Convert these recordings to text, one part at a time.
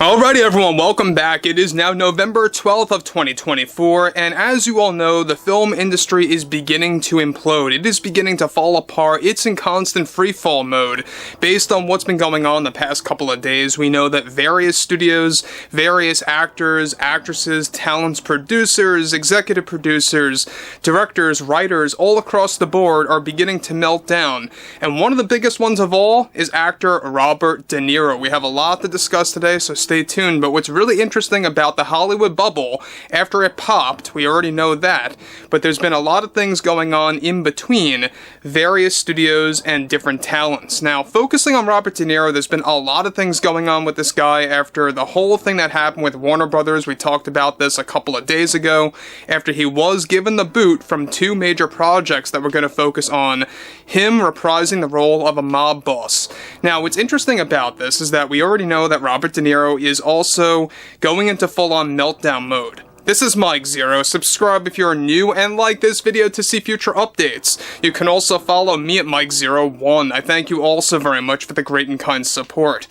Alrighty everyone, welcome back. It is now November 12th of 2024, and as you all know, the film industry is beginning to implode. It is beginning to fall apart. It's in constant freefall mode. Based on what's been going on the past couple of days, we know that various studios, various actors, actresses, talents, producers, executive producers, directors, writers, all across the board are beginning to melt down. And one of the biggest ones of all is actor Robert De Niro. We have a lot to discuss today, so stay tuned. But what's really interesting about the Hollywood bubble, after it popped, we already know that, but there's been a lot of things going on in between various studios and different talents. Now, focusing on Robert De Niro, there's been a lot of things going on with this guy after the whole thing that happened with Warner Brothers. We talked about this a couple of days ago, after he was given the boot from two major projects that were going to focus on him reprising the role of a mob boss. Now, what's interesting about this is that we already know that Robert De Niro is also going into full-on meltdown mode. This is Mike Zero. Subscribe if you're new and like this video to see future updates. You can also follow me at Mike01. I thank you all so very much for the great and kind support.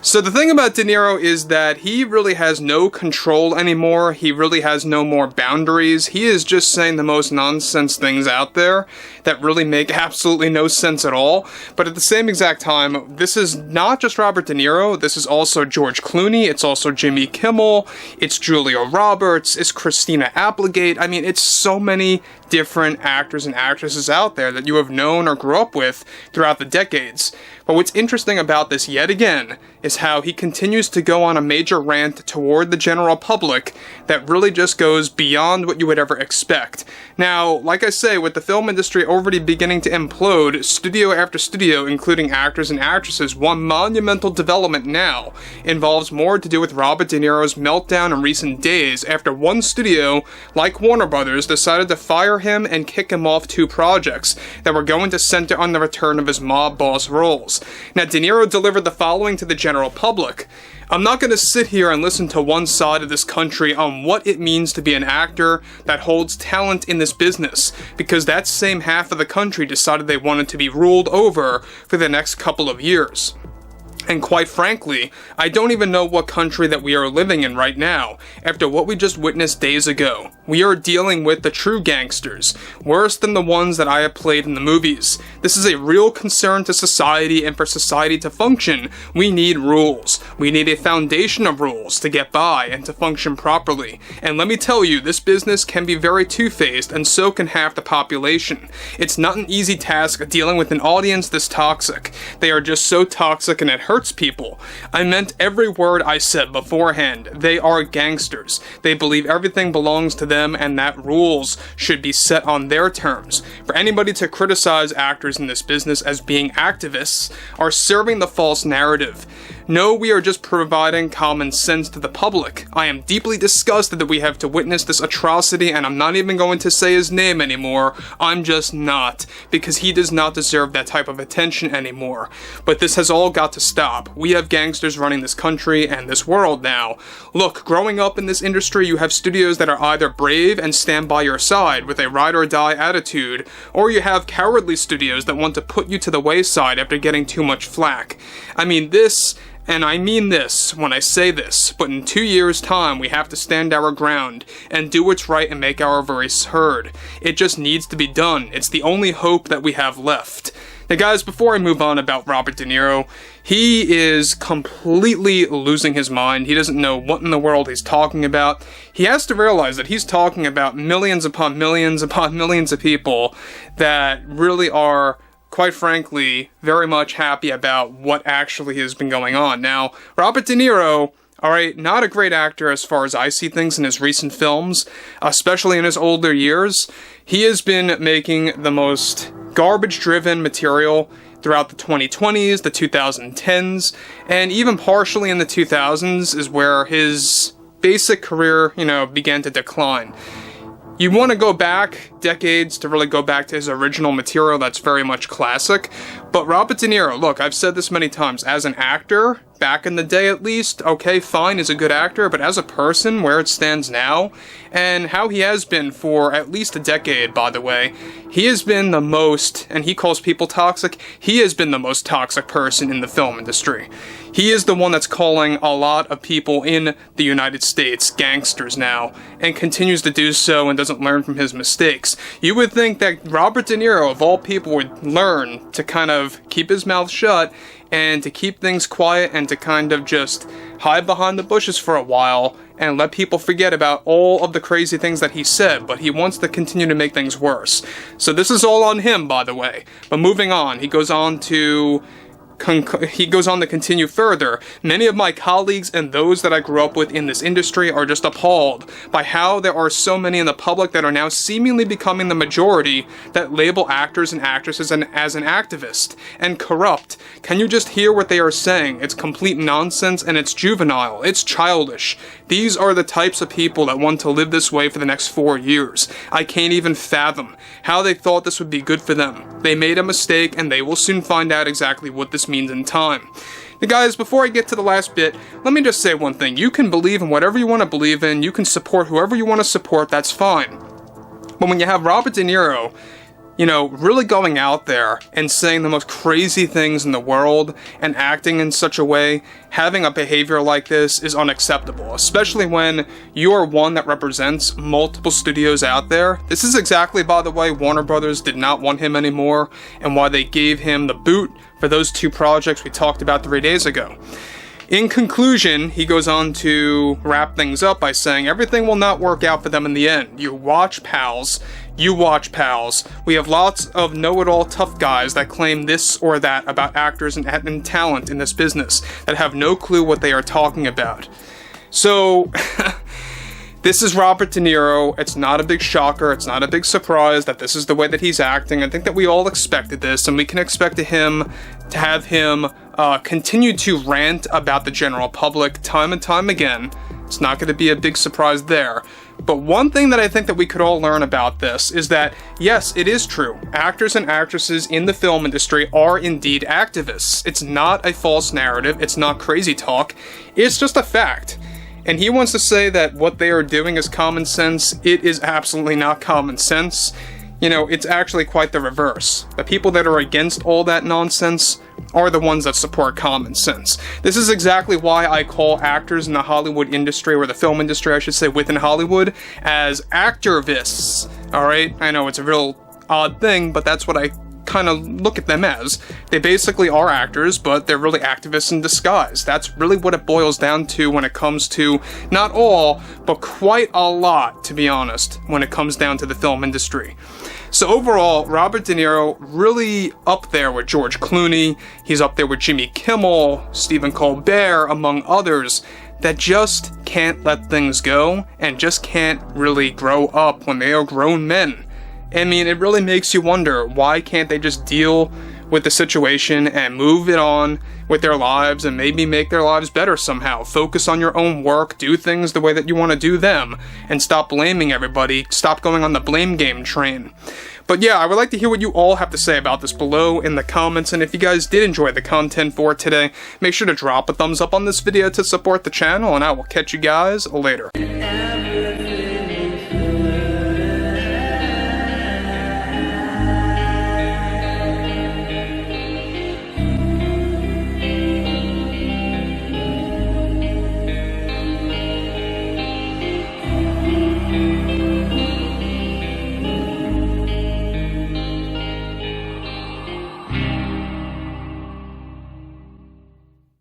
So the thing about De Niro is that he really has no control anymore. He really has no more boundaries. He is just saying the most nonsense things out there that really make absolutely no sense at all. But at the same exact time, this is not just Robert De Niro. This is also George Clooney. It's also Jimmy Kimmel. It's Julia Roberts. It's Christina Applegate. I mean, it's so many different actors and actresses out there that you have known or grew up with throughout the decades. But what's interesting about this yet again is how he continues to go on a major rant toward the general public that really just goes beyond what you would ever expect. Now, like I say, with the film industry already beginning to implode, studio after studio, including actors and actresses, one monumental development now involves more to do with Robert De Niro's meltdown in recent days after one studio, like Warner Brothers, decided to fire him and kick him off two projects that were going to center on the return of his mob boss roles. Now, De Niro delivered the following to the general public. I'm not going to sit here and listen to one side of this country on what it means to be an actor that holds talent in this business, because that same half of the country decided they wanted to be ruled over for the next couple of years. And quite frankly, I don't even know what country that we are living in right now, after what we just witnessed days ago. We are dealing with the true gangsters, worse than the ones that I have played in the movies. This is a real concern to society, and for society to function, we need rules. We need a foundation of rules to get by and to function properly. And let me tell you, this business can be very two-faced, and so can half the population. It's not an easy task dealing with an audience this toxic. They are just so toxic, and it hurts people. I meant every word I said beforehand. They are gangsters. They believe everything belongs to them and that rules should be set on their terms. For anybody to criticize actors in this business as being activists are serving the false narrative. No, we are just providing common sense to the public. I am deeply disgusted that we have to witness this atrocity, and I'm not even going to say his name anymore. I'm just not, because he does not deserve that type of attention anymore. But this has all got to stop. We have gangsters running this country and this world now. Look, growing up in this industry, you have studios that are either brave and stand by your side with a ride-or-die attitude, or you have cowardly studios that want to put you to the wayside after getting too much flack. I mean, this... And I mean this when I say this, but in 2 years' time we have to stand our ground and do what's right and make our voice heard. It just needs to be done. It's the only hope that we have left. Now guys, before I move on about Robert De Niro, he is completely losing his mind. He doesn't know what in the world he's talking about. He has to realize that he's talking about millions upon millions upon millions of people that really are, quite frankly, very much happy about what actually has been going on. Now, Robert De Niro, alright, not a great actor as far as I see things in his recent films, especially in his older years. He has been making the most garbage-driven material throughout the 2020s, the 2010s, and even partially in the 2000s is where his basic career, began to decline. You want to go back decades to really go back to his original material that's very much classic. But Robert De Niro, look, I've said this many times, as an actor, back in the day at least, okay, fine, he's a good actor, but as a person, where it stands now, and how he has been for at least a decade, by the way, he has been the most, and he calls people toxic, he has been the most toxic person in the film industry. He is the one that's calling a lot of people in the United States gangsters now, and continues to do so and doesn't learn from his mistakes. You would think that Robert De Niro, of all people, would learn to kind of keep his mouth shut and to keep things quiet and to kind of just hide behind the bushes for a while and let people forget about all of the crazy things that he said, but he wants to continue to make things worse. So this is all on him, by the way. But moving on, he goes on to continue further. Many of my colleagues and those that I grew up with in this industry are just appalled by how there are so many in the public that are now seemingly becoming the majority that label actors and actresses as an activist and corrupt. Can you just hear what they are saying? It's complete nonsense and it's juvenile. It's childish. These are the types of people that want to live this way for the next 4 years. I can't even fathom how they thought this would be good for them. They made a mistake and they will soon find out exactly what this means in time. Now guys, before I get to the last bit, let me just say one thing. You can believe in whatever you want to believe in, you can support whoever you want to support, that's fine. But when you have Robert De Niro, you know, really going out there and saying the most crazy things in the world and acting in such a way, having a behavior like this is unacceptable, especially when you are one that represents multiple studios out there. This is exactly, by the way, Warner Brothers did not want him anymore and why they gave him the boot for those 2 projects we talked about 3 days ago. In conclusion, he goes on to wrap things up by saying everything will not work out for them in the end. You watch, pals. We have lots of know-it-all tough guys that claim this or that about actors and talent in this business that have no clue what they are talking about. So, this is Robert De Niro. It's not a big shocker. It's not a big surprise that this is the way that he's acting. I think that we all expected this, and we can expect to have him continue to rant about the general public time and time again. It's not going to be a big surprise there. But one thing that I think that we could all learn about this is that, yes, it is true. Actors and actresses in the film industry are indeed activists. It's not a false narrative. It's not crazy talk. It's just a fact. And he wants to say that what they are doing is common sense. It is absolutely not common sense. You know, it's actually quite the reverse. The people that are against all that nonsense are the ones that support common sense. This is exactly why I call actors in the Hollywood industry, or the film industry, I should say, within Hollywood, as activists. Alright? I know it's a real odd thing, but that's what I kind of look at them as. They basically are actors, but they're really activists in disguise. That's really what it boils down to when it comes to, not all, but quite a lot, to be honest, when it comes down to the film industry. So overall, Robert De Niro really up there with George Clooney. He's up there with Jimmy Kimmel, Stephen Colbert, among others, that just can't let things go and just can't really grow up when they are grown men. I mean, it really makes you wonder, why can't they just deal with the situation and move it on with their lives and maybe make their lives better somehow? Focus on your own work, do things the way that you want to do them, and stop blaming everybody, stop going on the blame game train. But yeah, I would like to hear what you all have to say about this below in the comments, and if you guys did enjoy the content for today, make sure to drop a thumbs up on this video to support the channel, and I will catch you guys later.